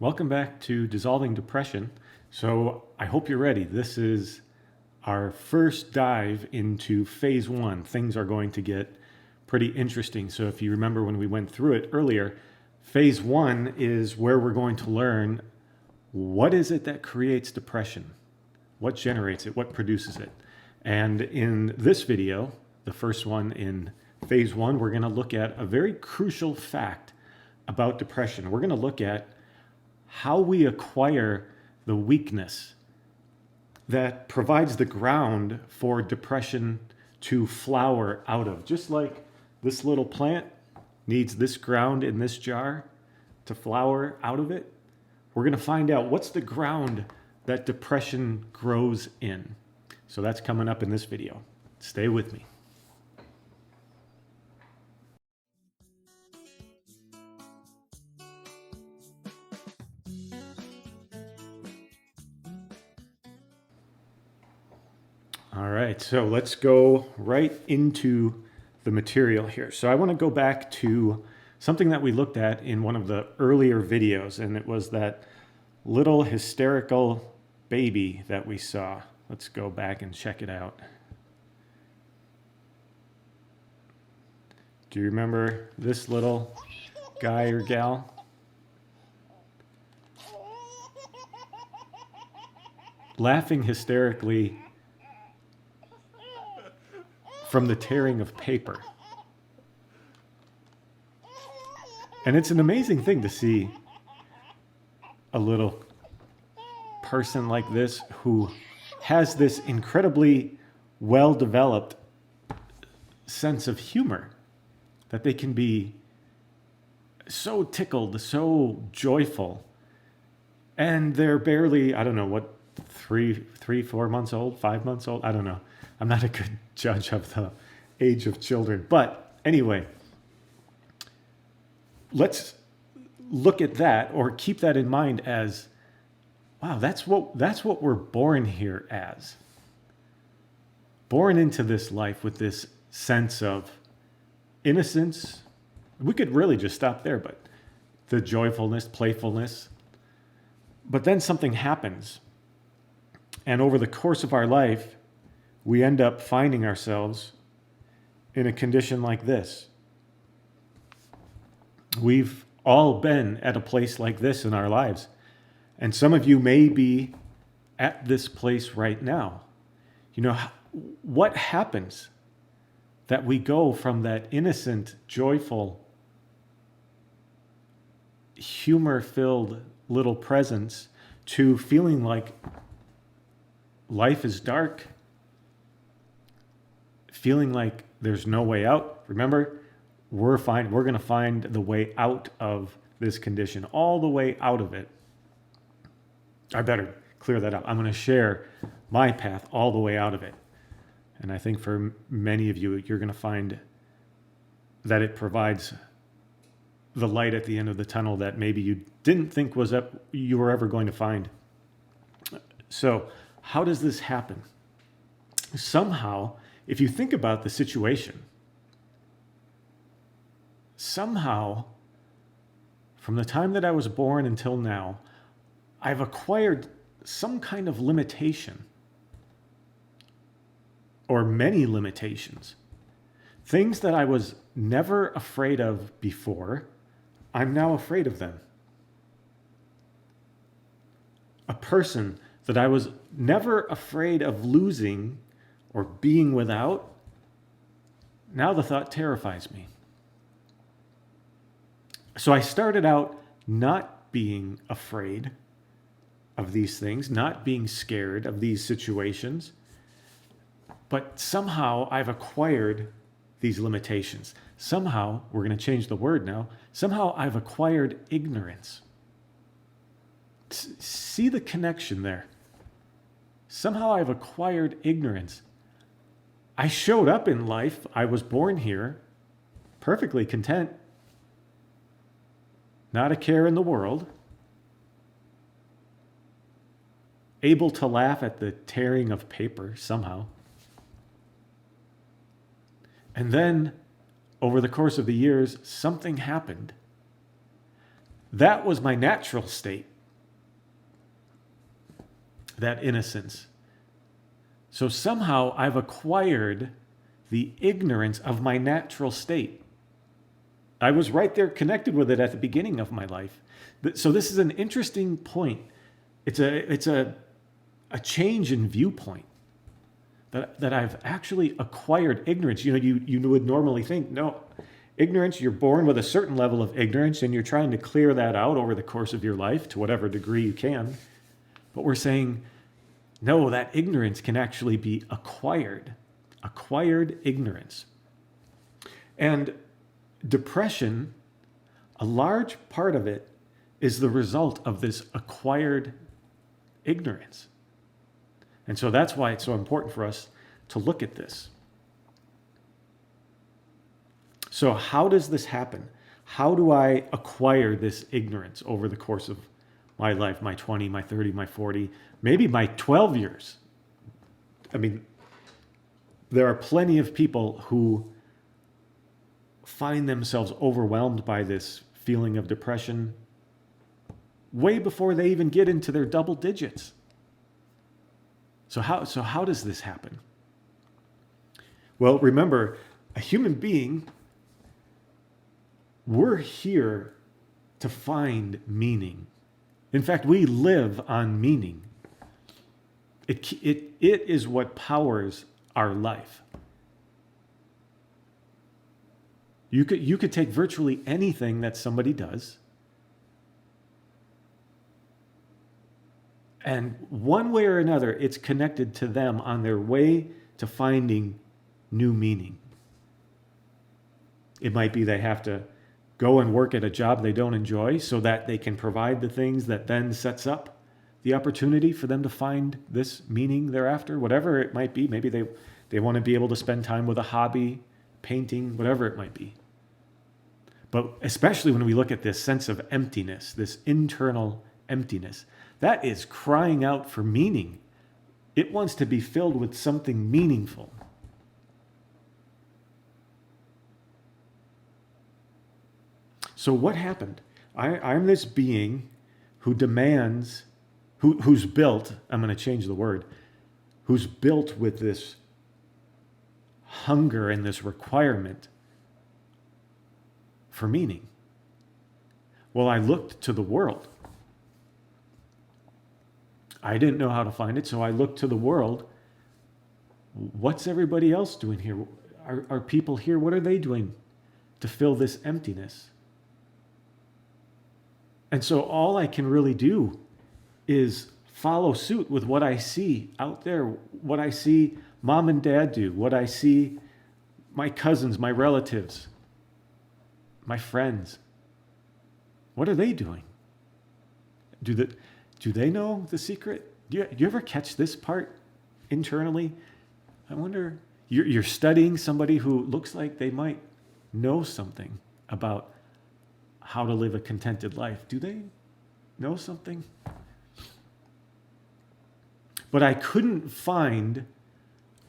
Welcome back to Dissolving Depression. So I hope you're ready. This is our first dive into phase one. Things are going to get pretty interesting. So if you remember when we went through it earlier, phase one is where we're going to learn what is it that creates depression? What generates it? What produces it? And in this video, the first one in phase one, we're going to look at a very crucial fact about depression. We're going to look at how we acquire the weakness that provides the ground for depression to flower out of. Just like this little plant needs this ground in this jar to flower out of it, we're going to find out what's the ground that depression grows in. So that's coming up in this video. Stay with me. All right, so let's go right into the material here. So I want to go back to something that we looked at in one of the earlier videos, and it was that little hysterical baby that we saw. Let's go back and check it out. Do you remember this little guy or gal? Laughing hysterically from the tearing of paper. And it's an amazing thing to see a little person like this who has this incredibly well-developed sense of humor, that they can be so tickled, so joyful, and they're barely, I don't know, what, 4 months old, 5 months old, I don't know. I'm not a good judge of the age of children. But anyway, let's look at that, or keep that in mind as, wow, that's what we're born here as. Born into this life with this sense of innocence. We could really just stop there, but the joyfulness, playfulness. But then something happens. And over the course of our life, we end up finding ourselves in a condition like this. We've all been at a place like this in our lives. And some of you may be at this place right now. You know, what happens that we go from that innocent, joyful, humor-filled little presence to feeling like life is dark, feeling like there's no way out? Remember, we're going to find the way out of this condition, all the way out of it. I better clear that up. I'm going to share my path all the way out of it. And I think for many of you, you're going to find that it provides the light at the end of the tunnel that maybe you didn't think you were ever going to find. So how does this happen? Somehow, if you think about the situation, somehow, from the time that I was born until now, I've acquired some kind of limitation, or many limitations. Things that I was never afraid of before, I'm now afraid of them. A person that I was never afraid of losing or being without, now the thought terrifies me. So I started out not being afraid of these things, not being scared of these situations, but somehow I've acquired these limitations. Somehow, we're going to change the word now, somehow I've acquired ignorance. See the connection there. Somehow I've acquired ignorance. I showed up in life, I was born here, perfectly content, not a care in the world, able to laugh at the tearing of paper somehow. And then, over the course of the years, something happened. That was my natural state, that innocence. So somehow I've acquired the ignorance of my natural state. I was right there connected with it at the beginning of my life. So this is an interesting point. It's a change in viewpoint that I've actually acquired ignorance. You would normally think, no, ignorance, you're born with a certain level of ignorance and you're trying to clear that out over the course of your life to whatever degree you can. But we're saying, no, that ignorance can actually be acquired ignorance. And depression, a large part of it is the result of this acquired ignorance. And so that's why it's so important for us to look at this. So how does this happen? How do I acquire this ignorance over the course of my life, my 20, my 30, my 40, maybe my 12 years? I mean, there are plenty of people who find themselves overwhelmed by this feeling of depression way before they even get into their double digits. So how does this happen? Well, remember, a human being, we're here to find meaning. In fact, we live on meaning. It is what powers our life. You could take virtually anything that somebody does, and one way or another, it's connected to them on their way to finding new meaning. It might be they have to go and work at a job they don't enjoy so that they can provide the things that then sets up the opportunity for them to find this meaning thereafter, whatever it might be. Maybe they want to be able to spend time with a hobby, painting, whatever it might be. But especially when we look at this sense of emptiness, this internal emptiness, that is crying out for meaning. It wants to be filled with something meaningful. So what happened? I'm this being who demands, who's built, I'm going to change the word, who's built with this hunger and this requirement for meaning. Well, I looked to the world. I didn't know how to find it, so I looked to the world. What's everybody else doing here? Are people here? What are they doing to fill this emptiness? And so all I can really do is follow suit with what I see out there, what I see mom and dad do, what I see my cousins, my relatives, my friends. What are they doing? Do they know the secret? Do you ever catch this part internally? I wonder, you're studying somebody who looks like they might know something about how to live a contented life. Do they know something? But I couldn't find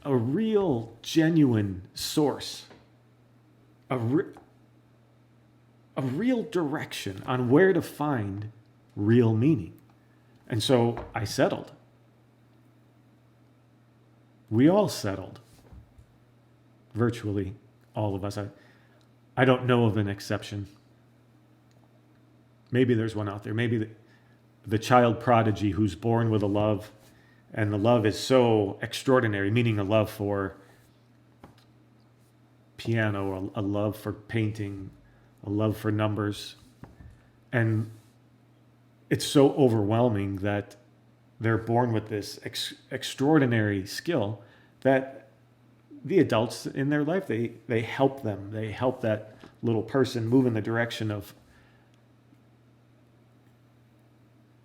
a real, genuine source, a real direction on where to find real meaning. And so I settled. We all settled. Virtually all of us. I don't know of an exception. Maybe there's one out there. Maybe the child prodigy who's born with a love, and the love is so extraordinary, meaning a love for piano, a love for painting, a love for numbers. And it's so overwhelming that they're born with this extraordinary skill that the adults in their life, they help them. They help that little person move in the direction of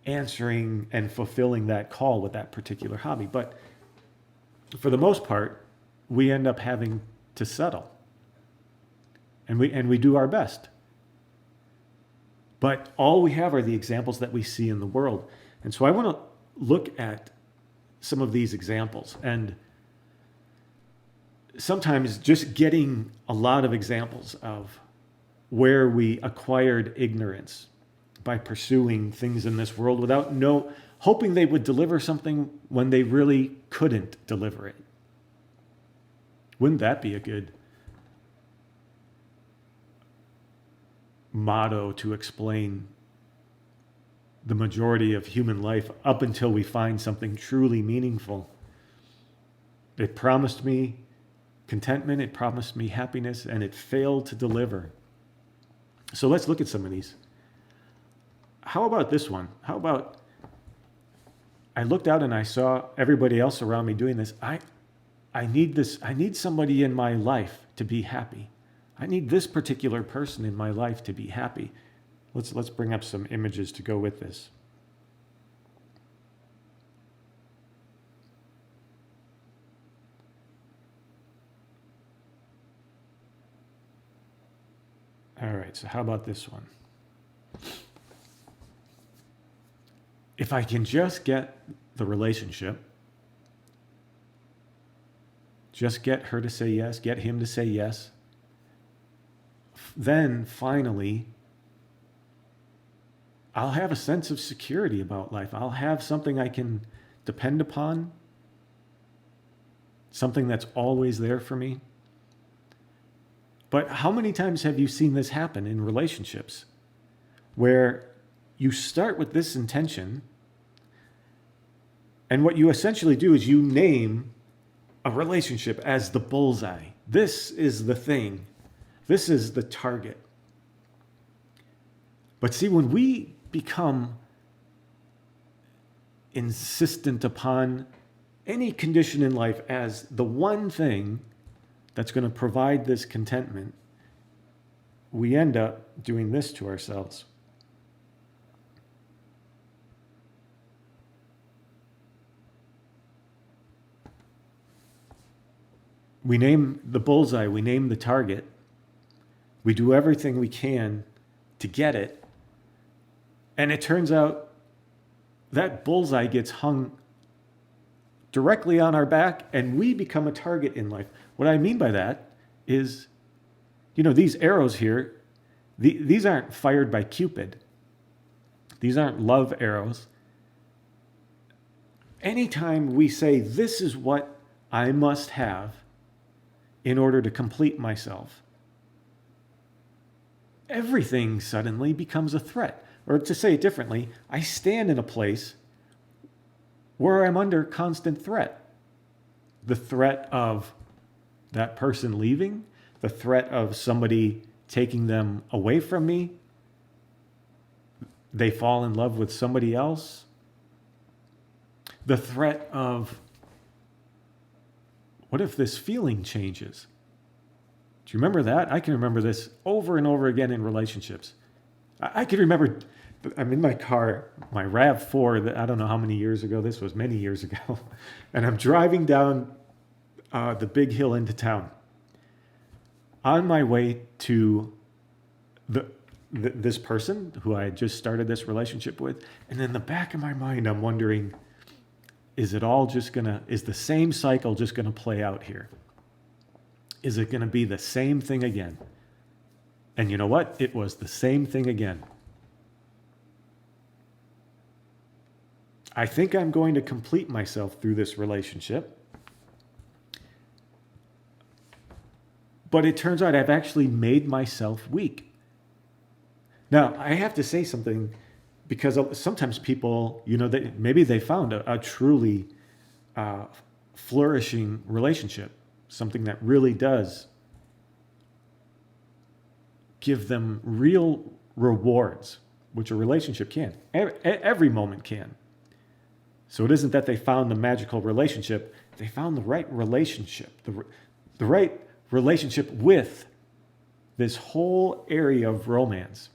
answering and fulfilling that call with that particular hobby. But for the most part, we end up having to settle. And we do our best. But all we have are the examples that we see in the world. And so I want to look at some of these examples. And sometimes just getting a lot of examples of where we acquired ignorance by pursuing things in this world without hoping they would deliver something when they really couldn't deliver it. Wouldn't that be a good motto to explain the majority of human life up until we find something truly meaningful? It promised me contentment, it promised me happiness, and it failed to deliver. So let's look at some of these. How about this one? How about, I looked out and I saw everybody else around me doing this. I need this. I need somebody in my life to be happy. I need this particular person in my life to be happy. Let's bring up some images to go with this. All right, so how about this one? If I can just get the relationship, just get her to say yes, get him to say yes, then finally, I'll have a sense of security about life. I'll have something I can depend upon, something that's always there for me. But how many times have you seen this happen in relationships where you start with this intention, and what you essentially do is you name a relationship as the bullseye. This is the thing. This is the target. But see, when we become insistent upon any condition in life as the one thing that's going to provide this contentment, we end up doing this to ourselves. We name the bullseye, we name the target, we do everything we can to get it, and it turns out that bullseye gets hung directly on our back and we become a target in life. What I mean by that is, these arrows here, these aren't fired by Cupid. These aren't love arrows. Anytime we say, this is what I must have in order to complete myself, everything suddenly becomes a threat. Or to say it differently, I stand in a place where I'm under constant threat. The threat of that person leaving, the threat of somebody taking them away from me, they fall in love with somebody else, the threat of, what if this feeling changes? Do you remember that? I can remember this over and over again in relationships. I can remember, I'm in my car, my RAV4, I don't know how many years ago, this was many years ago, and I'm driving down the big hill into town. On my way to this person who I had just started this relationship with, and in the back of my mind, I'm wondering, is the same cycle just gonna play out here? Is it gonna be the same thing again? And you know what? It was the same thing again. I think I'm going to complete myself through this relationship. But it turns out I've actually made myself weak. Now, I have to say something, because sometimes people, maybe they found a truly flourishing relationship, something that really does give them real rewards, which a relationship can. Every moment can. So it isn't that they found the magical relationship, they found the right relationship, the right relationship with this whole area of romance.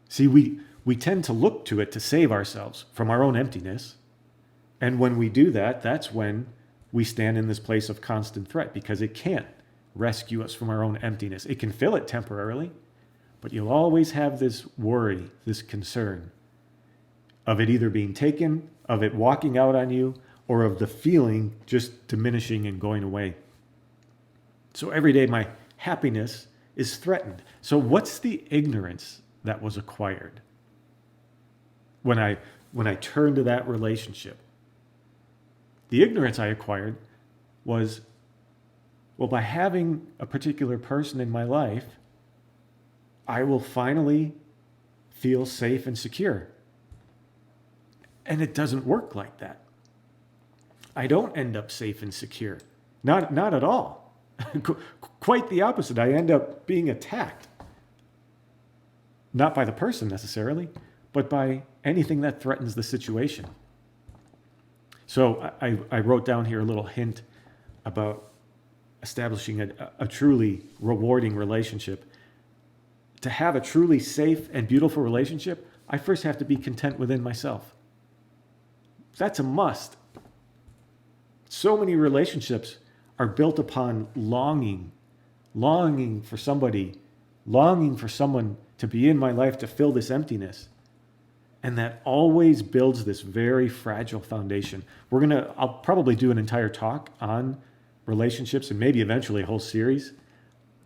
See, we tend to look to it to save ourselves from our own emptiness. And when we do that, that's when we stand in this place of constant threat, because it can't rescue us from our own emptiness. It can fill it temporarily, but you'll always have this worry, this concern of it either being taken, of it walking out on you, or of the feeling just diminishing and going away. So every day my happiness is threatened. So what's the ignorance that was acquired when I turned to that relationship? The ignorance I acquired was, well, by having a particular person in my life, I will finally feel safe and secure. And it doesn't work like that. I don't end up safe and secure. Not at all. Quite the opposite. I end up being attacked. Not by the person necessarily, but by anything that threatens the situation. So I wrote down here a little hint about establishing a truly rewarding relationship. To have a truly safe and beautiful relationship, I first have to be content within myself. That's a must. So many relationships are built upon longing for somebody, longing for someone to be in my life to fill this emptiness. And that always builds this very fragile foundation. I'll probably do an entire talk on relationships and maybe eventually a whole series.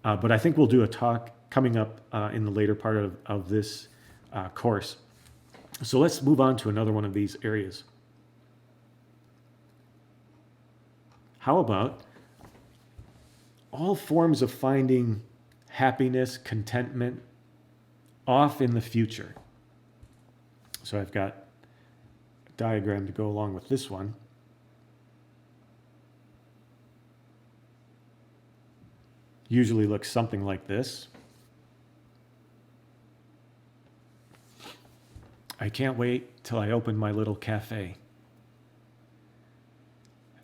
But I think we'll do a talk coming up in the later part of this course. So let's move on to another one of these areas. How about all forms of finding happiness, contentment off in the future? So I've got a diagram to go along with this one. Usually looks something like this. I can't wait till I open my little cafe.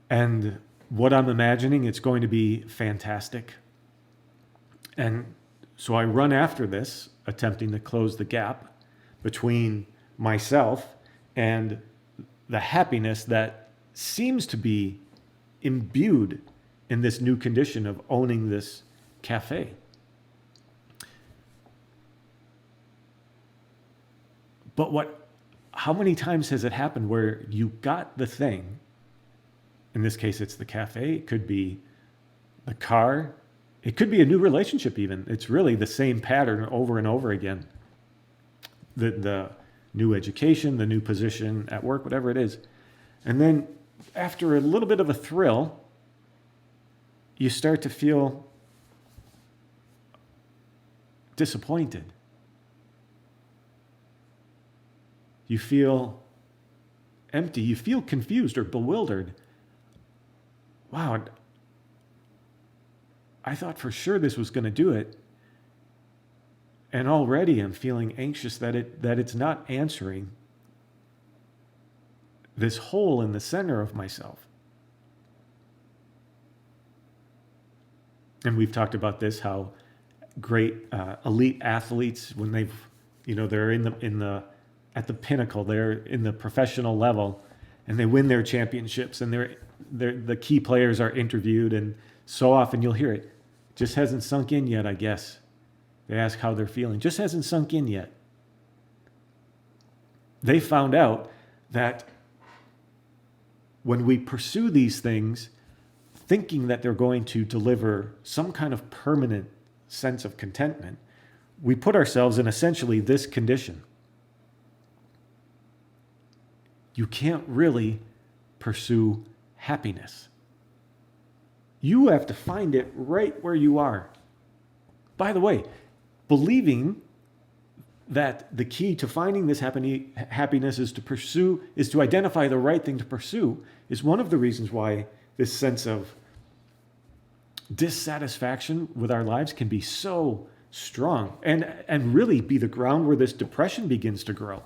And what I'm imagining, it's going to be fantastic. And so I run after this, attempting to close the gap between myself and the happiness that seems to be imbued in this new condition of owning this cafe. But how many times has it happened where you got the thing? In this case, it's the cafe. It could be the car. It could be a new relationship even. It's really the same pattern over and over again. The new education, the new position at work, whatever it is. And then after a little bit of a thrill, you start to feel disappointed. You feel empty. You feel confused or bewildered. Wow, I thought for sure this was going to do it. And already I'm feeling anxious that it's not answering this hole in the center of myself. And we've talked about this, how great elite athletes, when they're at the pinnacle, they're in the professional level, and they win their championships, and the key players are interviewed, and so often you'll hear it, just hasn't sunk in yet, I guess. They ask how they're feeling. Just hasn't sunk in yet. They found out that when we pursue these things, thinking that they're going to deliver some kind of permanent sense of contentment, we put ourselves in essentially this condition. You can't really pursue happiness. You have to find it right where you are. By the way, believing that the key to finding this happiness is to identify the right thing to pursue is one of the reasons why this sense of dissatisfaction with our lives can be so strong and really be the ground where this depression begins to grow.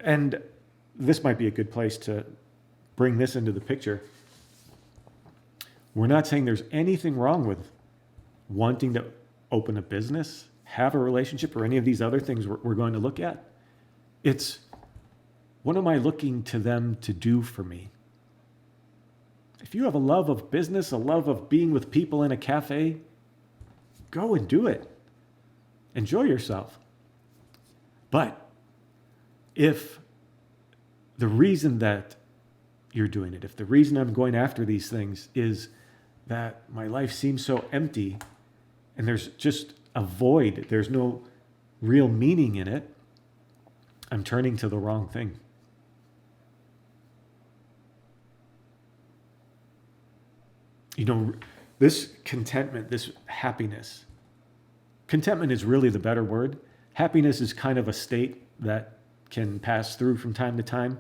And this might be a good place to bring this into the picture. We're not saying there's anything wrong with wanting to open a business, have a relationship, or any of these other things we're going to look at. It's, what am I looking to them to do for me? If you have a love of business, a love of being with people in a cafe, go and do it. Enjoy yourself. But if the reason that you're doing it, if the reason I'm going after these things is that my life seems so empty and there's just a void, there's no real meaning in it, I'm turning to the wrong thing. You know, this contentment, this happiness, contentment is really the better word. Happiness is kind of a state that can pass through from time to time,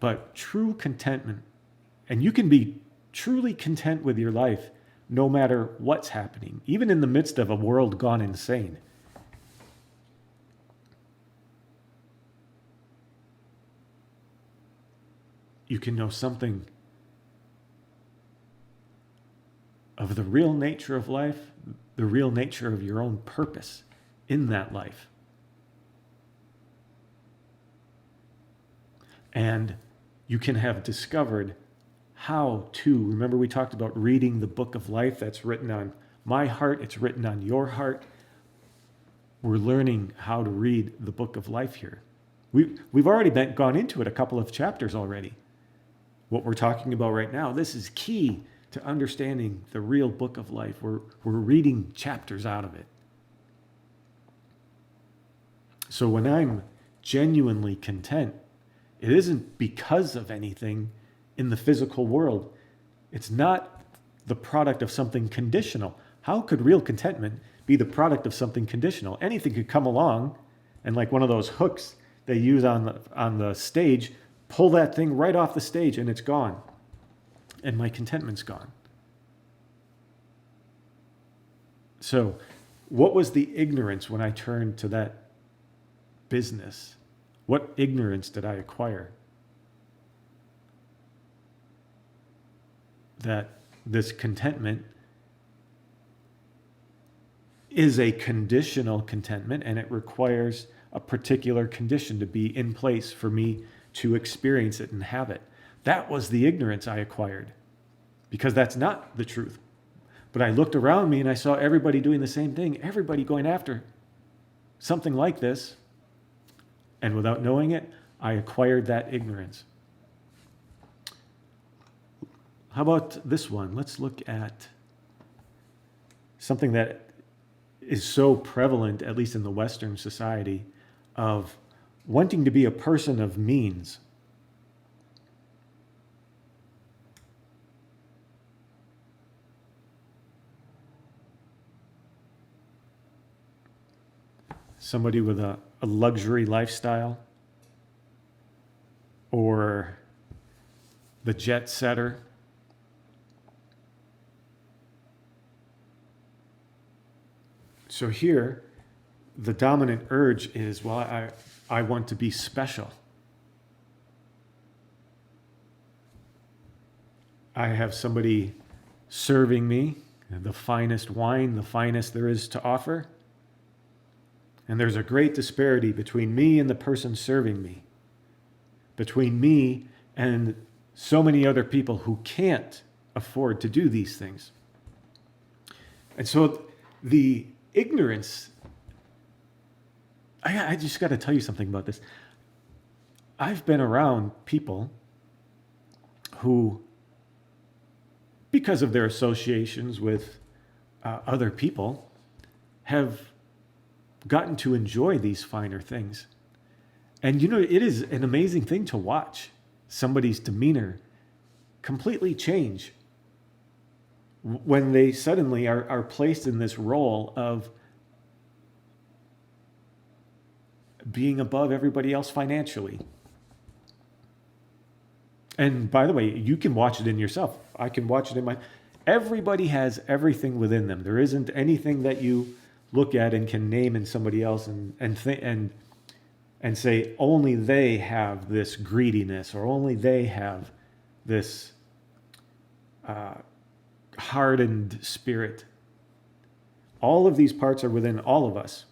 but true contentment, and you can be truly content with your life no matter what's happening, even in the midst of a world gone insane. You can know something of the real nature of life, the real nature of your own purpose in that life. And you can have discovered how to, remember we talked about reading the book of life that's written on my heart, it's written on your heart. We're learning how to read the book of life here. We've already gone into it a couple of chapters already. What we're talking about right now, this is key to understanding the real book of life. We're reading chapters out of it. So when I'm genuinely content, it isn't because of anything in the physical world. It's not the product of something conditional. How could real contentment be the product of something conditional? Anything could come along and, like one of those hooks they use on the stage, pull that thing right off the stage and it's gone. And my contentment's gone. So, what was the ignorance when I turned to that business? What ignorance did I acquire? That this contentment is a conditional contentment and it requires a particular condition to be in place for me to experience it and have it. That was the ignorance I acquired, because that's not the truth. But I looked around me and I saw everybody doing the same thing, everybody going after something like this. And without knowing it, I acquired that ignorance. How about this one? Let's look at something that is so prevalent, at least in the Western society, of wanting to be a person of means. Somebody with a luxury lifestyle, or the jet setter. So here, the dominant urge is, well, I want to be special. I have somebody serving me the finest wine, the finest there is to offer. And there's a great disparity between me and the person serving me, between me and so many other people who can't afford to do these things. And so the ignorance, I just got to tell you something about this. I've been around people who, because of their associations with other people, have gotten to enjoy these finer things. And you know, it is an amazing thing to watch somebody's demeanor completely change when they suddenly are placed in this role of being above everybody else financially. And by the way, you can watch it in yourself. I can watch it in everybody has everything within them. There isn't anything that you look at and can name in somebody else and say only they have this greediness, or only they have this hardened spirit. All of these parts are within all of us.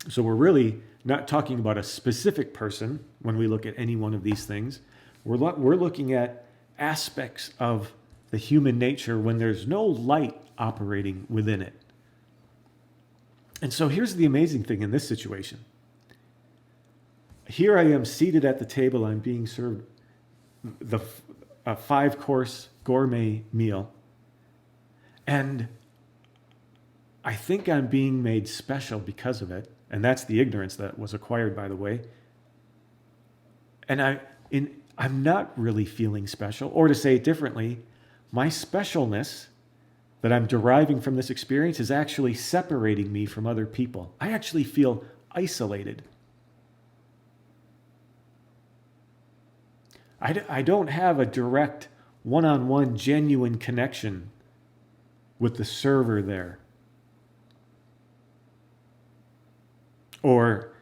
So we're really not talking about a specific person when we look at any one of these things. We're looking at aspects of the human nature when there's no light operating within it. And so here's the amazing thing in this situation. Here I am seated at the table. I'm being served a 5-course gourmet meal. And I think I'm being made special because of it. And that's the ignorance that was acquired, by the way. And I'm not really feeling special. Or to say it differently, my specialness that I'm deriving from this experience is actually separating me from other people. I actually feel isolated. I don't have a direct, one-on-one, genuine connection with the server there. Or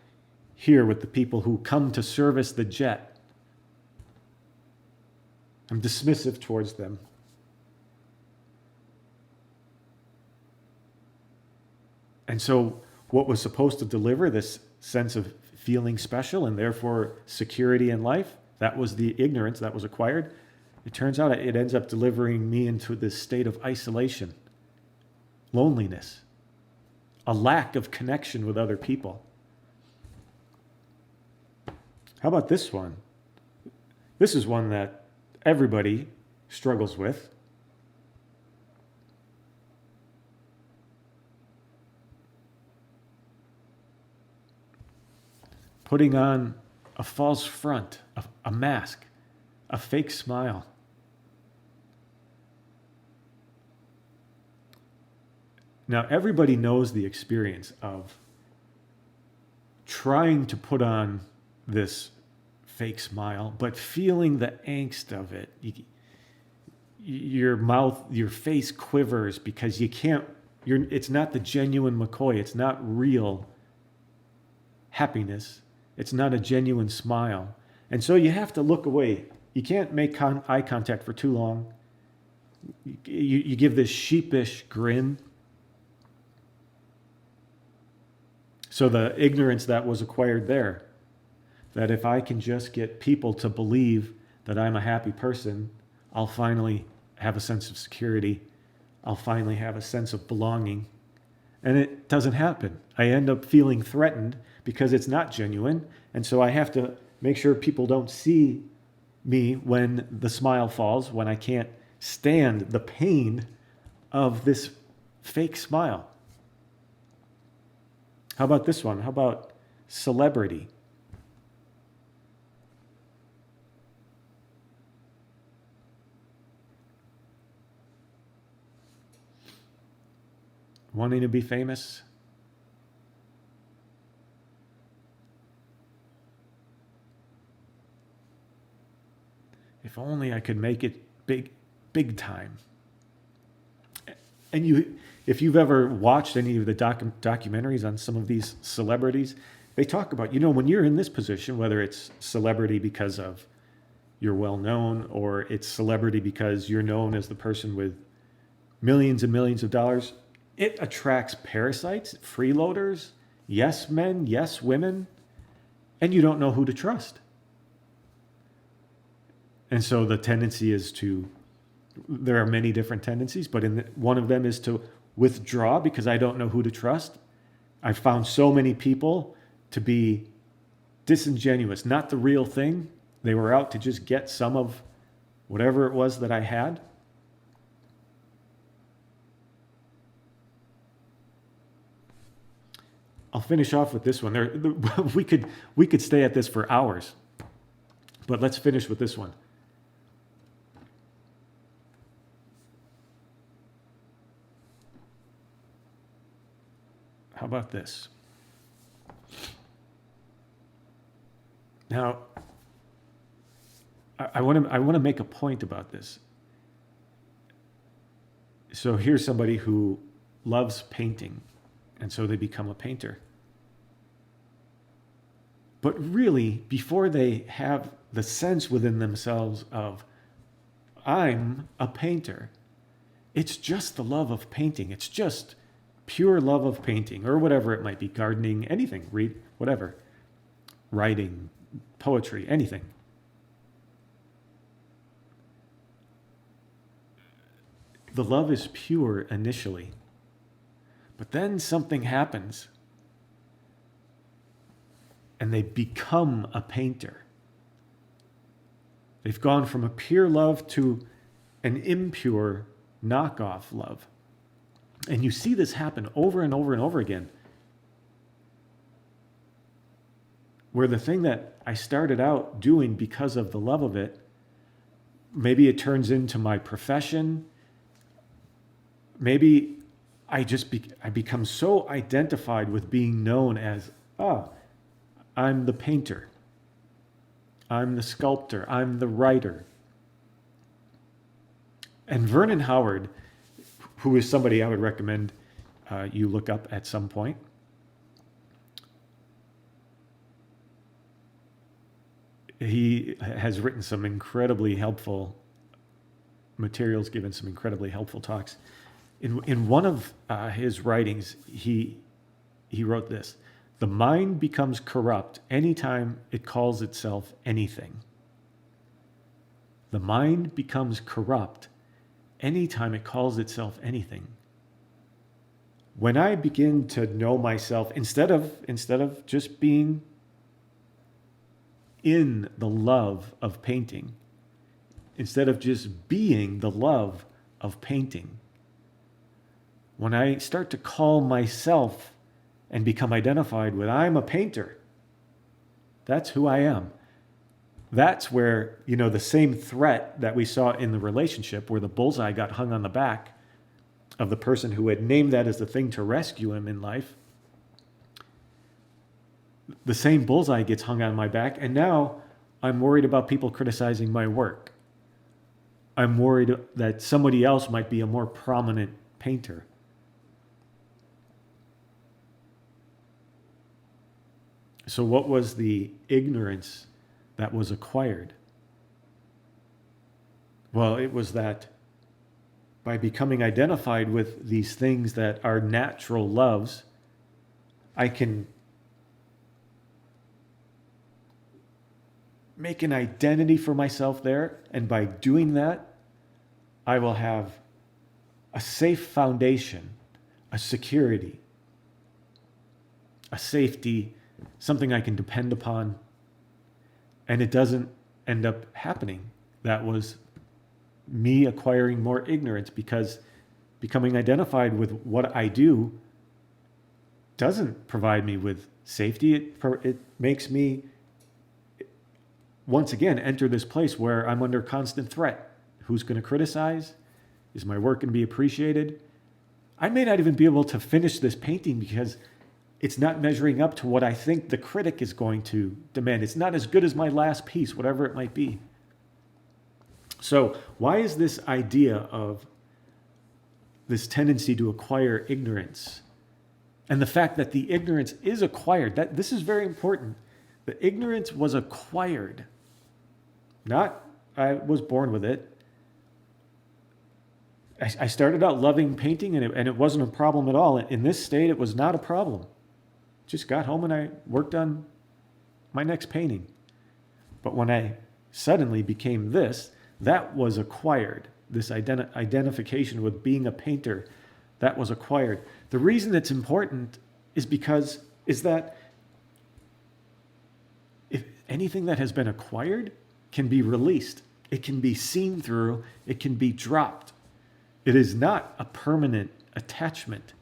here with the people who come to service the jet. I'm dismissive towards them. And so what was supposed to deliver this sense of feeling special and therefore security in life, that was the ignorance that was acquired. It turns out it ends up delivering me into this state of isolation, loneliness, a lack of connection with other people. How about this one? This is one that everybody struggles with. Putting on a false front, a mask, a fake smile. Now, everybody knows the experience of trying to put on this fake smile, but feeling the angst of it. Your mouth, your face quivers because you can't, it's not the genuine McCoy. It's not real happiness. It's not a genuine smile. And so you have to look away. You can't make eye contact for too long. You give this sheepish grin. So the ignorance that was acquired there, that if I can just get people to believe that I'm a happy person, I'll finally have a sense of security. I'll finally have a sense of belonging. And it doesn't happen. I end up feeling threatened because it's not genuine. And so I have to make sure people don't see me when the smile falls, when I can't stand the pain of this fake smile. How about this one? How about celebrity? Wanting to be famous? If only I could make it big time. And if you've ever watched any of the documentaries on some of these celebrities, they talk about, when you're in this position, whether it's celebrity because of you're well known, or it's celebrity because you're known as the person with millions and millions of dollars, it attracts parasites, freeloaders, yes men, yes women, and you don't know who to trust. And so the tendency is there are many different tendencies, but one of them is to withdraw because I don't know who to trust. I've found so many people to be disingenuous, not the real thing. They were out to just get some of whatever it was that I had. I'll finish off with this one. We could stay at this for hours, but let's finish with this one. How about this? Now, I want to make a point about this. So here's somebody who loves painting, and so they become a painter. But really, before they have the sense within themselves of, I'm a painter, it's just the love of painting. It's just pure love of painting, or whatever it might be, gardening, anything, read, whatever, writing, poetry, anything. The love is pure initially, but then something happens and they become a painter. They've gone from a pure love to an impure knockoff love. And you see this happen over and over and over again. Where the thing that I started out doing because of the love of it, maybe it turns into my profession. Maybe I become so identified with being known as, I'm the painter. I'm the sculptor. I'm the writer. And Vernon Howard, who is somebody I would recommend you look up at some point, he has written some incredibly helpful materials, given some incredibly helpful talks. In one of his writings, he wrote this: the mind becomes corrupt anytime it calls itself anything. The mind becomes corrupt anytime it calls itself anything. When I begin to know myself, instead of just being in the love of painting, instead of just being the love of painting, when I start to call myself and become identified with, I'm a painter, that's who I am. That's where, the same threat that we saw in the relationship where the bullseye got hung on the back of the person who had named that as the thing to rescue him in life, the same bullseye gets hung on my back, and now I'm worried about people criticizing my work. I'm worried that somebody else might be a more prominent painter. So what was the ignorance that was acquired? Well, it was that by becoming identified with these things that are natural loves, I can make an identity for myself there, and by doing that, I will have a safe foundation, a security, a safety, something I can depend upon, and it doesn't end up happening. That was me acquiring more ignorance, because becoming identified with what I do doesn't provide me with safety. It makes me, once again, enter this place where I'm under constant threat. Who's going to criticize? Is my work going to be appreciated? I may not even be able to finish this painting because it's not measuring up to what I think the critic is going to demand. It's not as good as my last piece, whatever it might be. So why is this idea of this tendency to acquire ignorance, and the fact that the ignorance is acquired, that this is very important. The ignorance was acquired. Not I was born with it. I started out loving painting, and it wasn't a problem at all. In this state, it was not a problem. Just got home and I worked on my next painting. But when I suddenly became this, that was acquired. This identification with being a painter, that was acquired. The reason it's important is that if anything that has been acquired can be released, it can be seen through, it can be dropped. It is not a permanent attachment.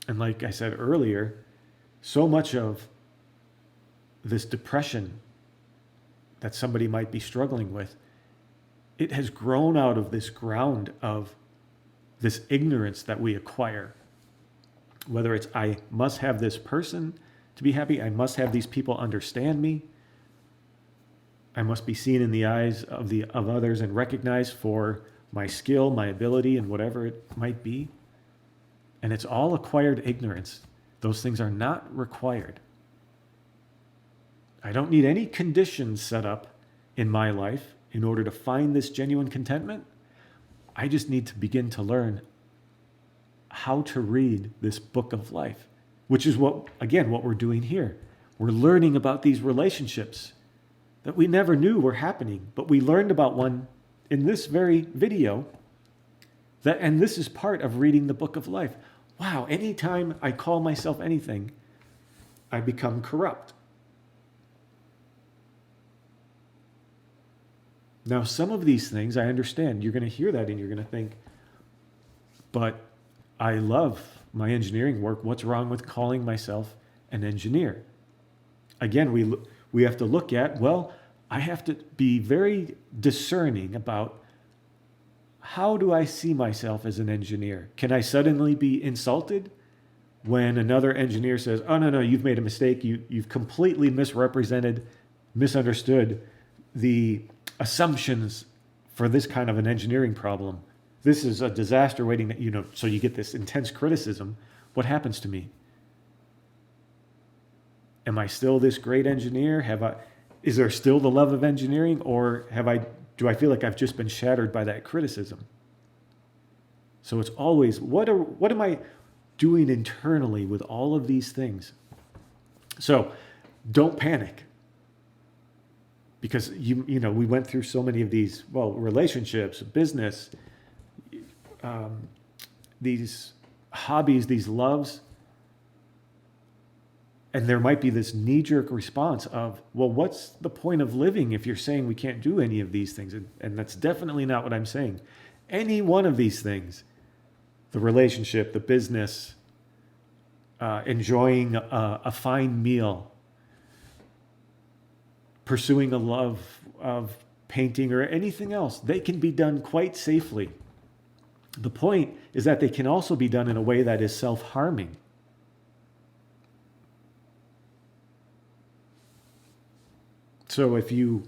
And like I said earlier, so much of this depression that somebody might be struggling with, it has grown out of this ground of this ignorance that we acquire. Whether it's, I must have this person to be happy, I must have these people understand me, I must be seen in the eyes of others and recognized for my skill, my ability, and whatever it might be. And it's all acquired ignorance. Those things are not required. I don't need any conditions set up in my life in order to find this genuine contentment. I just need to begin to learn how to read this book of life, which is what we're doing here. We're learning about these relationships that we never knew were happening, but we learned about one in this very video. And this is part of reading the book of life. Wow, anytime I call myself anything, I become corrupt. Now, some of these things I understand. You're going to hear that and you're going to think, but I love my engineering work. What's wrong with calling myself an engineer? Again, we have to look at, well, I have to be very discerning about how do I see myself as an engineer? Can I suddenly be insulted when another engineer says, oh, no, you've made a mistake. You've completely misunderstood the assumptions for this kind of an engineering problem. This is a disaster waiting, so you get this intense criticism. What happens to me? Am I still this great engineer? Is there still the love of engineering, or do I feel like I've just been shattered by that criticism? So it's always, what am I doing internally with all of these things? So don't panic. Because we went through so many of these, relationships, business, these hobbies, these loves. And there might be this knee-jerk response of, what's the point of living if you're saying we can't do any of these things? And that's definitely not what I'm saying. Any one of these things, the relationship, the business, enjoying a fine meal, pursuing a love of painting or anything else, they can be done quite safely. The point is that they can also be done in a way that is self-harming. So if you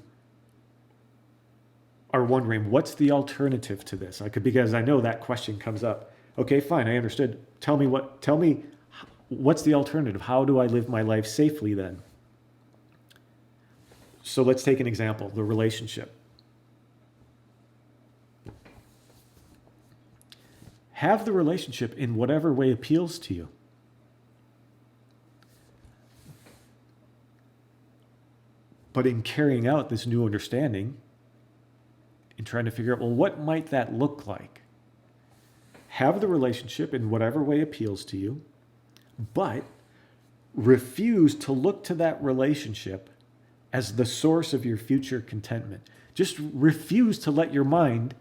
are wondering, what's the alternative to this? Because I know that question comes up. Okay, fine, I understood. Tell me what's the alternative? How do I live my life safely then? So let's take an example, the relationship. Have the relationship in whatever way appeals to you. But in carrying out this new understanding, in trying to figure out, what might that look like? Have the relationship in whatever way appeals to you, but refuse to look to that relationship as the source of your future contentment. Just refuse to let your mind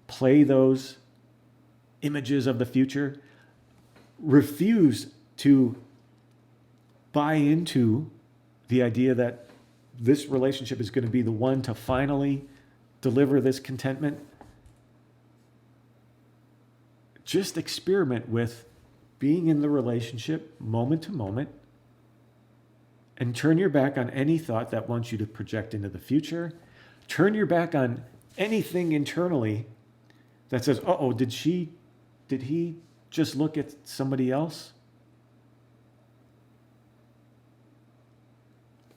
play those images of the future. Refuse to buy into the idea that this relationship is going to be the one to finally deliver this contentment. Just experiment with being in the relationship moment to moment, and turn your back on any thought that wants you to project into the future. Turn your back on anything internally that says, did he just look at somebody else?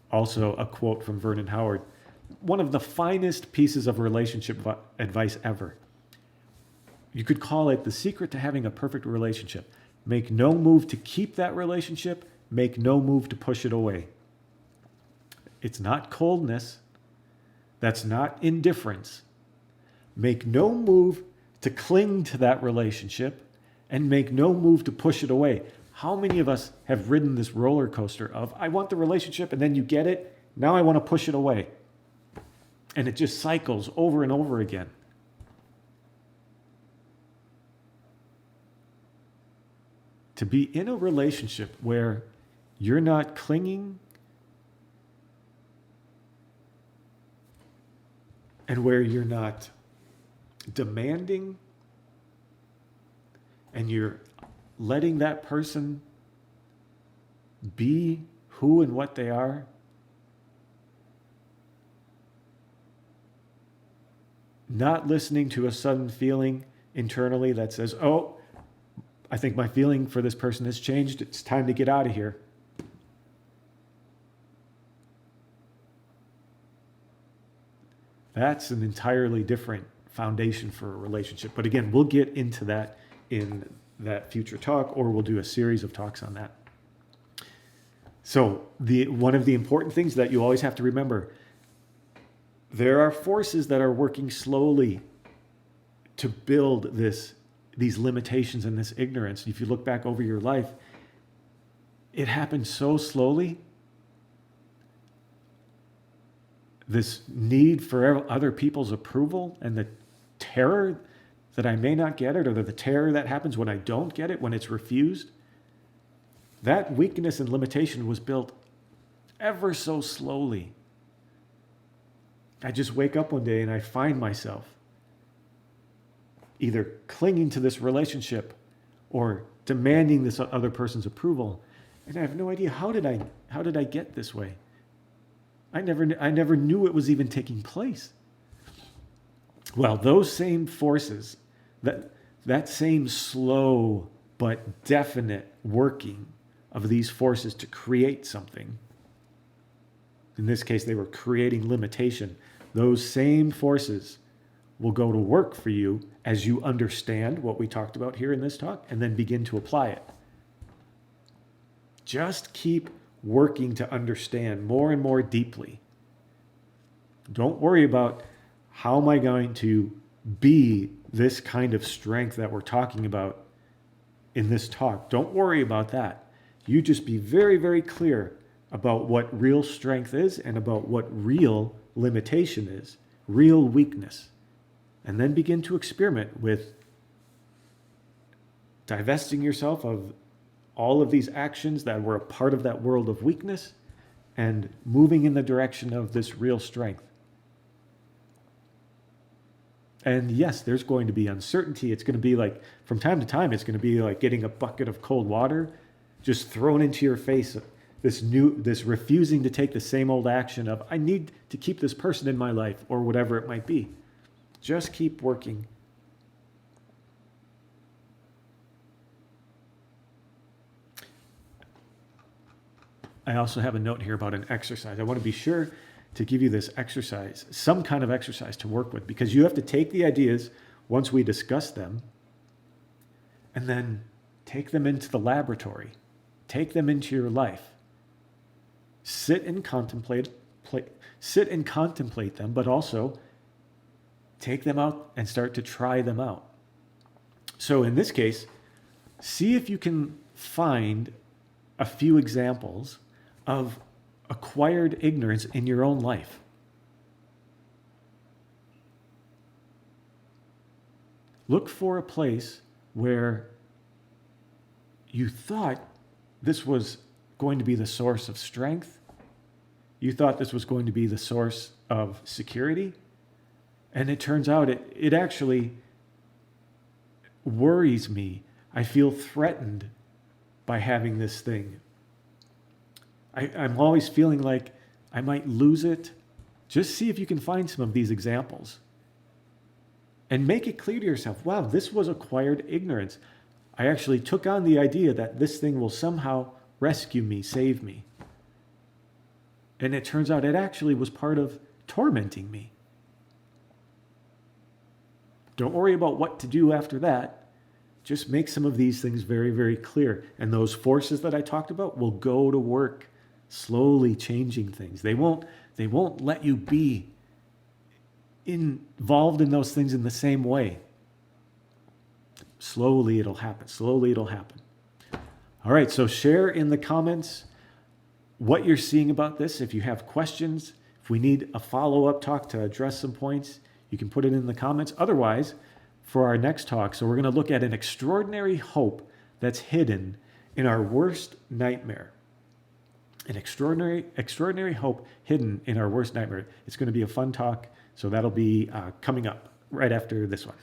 Also, a quote from Vernon Howard, one of the finest pieces of relationship advice ever. You could call it the secret to having a perfect relationship. Make no move to keep that relationship. Make no move to push it away. It's not coldness. That's not indifference. Make no move to cling to that relationship, and make no move to push it away. How many of us have ridden this roller coaster of, I want the relationship, and then you get it, now I want to push it away. And it just cycles over and over again. To be in a relationship where you're not clinging and where you're not demanding and you're letting that person be who and what they are, not listening to a sudden feeling internally that says, I think my feeling for this person has changed. It's time to get out of here. That's an entirely different foundation for a relationship. But again, we'll get into that in that future talk, or we'll do a series of talks on that. So one of the important things that you always have to remember, there are forces that are working slowly to build these limitations and this ignorance. If you look back over your life, it happened so slowly. This need for other people's approval and the terror that I may not get it, or the terror that happens when I don't get it, when it's refused. That weakness and limitation was built ever so slowly. I just wake up one day and I find myself either clinging to this relationship or demanding this other person's approval. And I have no idea, how did I get this way? I never knew it was even taking place. Well, those same forces, that same slow but definite working of these forces to create something, in this case, they were creating limitation. Those same forces will go to work for you as you understand what we talked about here in this talk and then begin to apply it. Just keep working to understand more and more deeply. Don't worry about how am I going to be this kind of strength that we're talking about in this talk. Don't worry about that. You just be very, very clear about what real strength is and about what real limitation is, real weakness. And then begin to experiment with divesting yourself of all of these actions that were a part of that world of weakness and moving in the direction of this real strength. And yes, there's going to be uncertainty. It's going to be like, from time to time, it's going to be like getting a bucket of cold water just thrown into your face. This refusing to take the same old action of, I need to keep this person in my life, or whatever it might be. Just keep working. I also have a note here about an exercise. I want to be sure to give you this exercise, some kind of exercise to work with, because you have to take the ideas once we discuss them and then take them into the laboratory, take them into your life. Sit and contemplate them, but also take them out and start to try them out. So in this case, see if you can find a few examples of acquired ignorance in your own life. Look for a place where you thought this was going to be the source of strength. You thought this was going to be the source of security. And it turns out it actually worries me. I feel threatened by having this thing. I'm always feeling like I might lose it. Just see if you can find some of these examples. And make it clear to yourself, wow, this was acquired ignorance. I actually took on the idea that this thing will somehow rescue me, save me. And it turns out it actually was part of tormenting me. Don't worry about what to do after that. Just make some of these things very, very clear. And those forces that I talked about will go to work, slowly changing things. They won't let you be involved in those things in the same way. Slowly it'll happen. Slowly it'll happen. All right, so share in the comments what you're seeing about this. If you have questions, if we need a follow-up talk to address some points, you can put it in the comments. Otherwise, for our next talk, so we're going to look at an extraordinary hope that's hidden in our worst nightmare. An extraordinary hope hidden in our worst nightmare. It's going to be a fun talk, so that'll be coming up right after this one.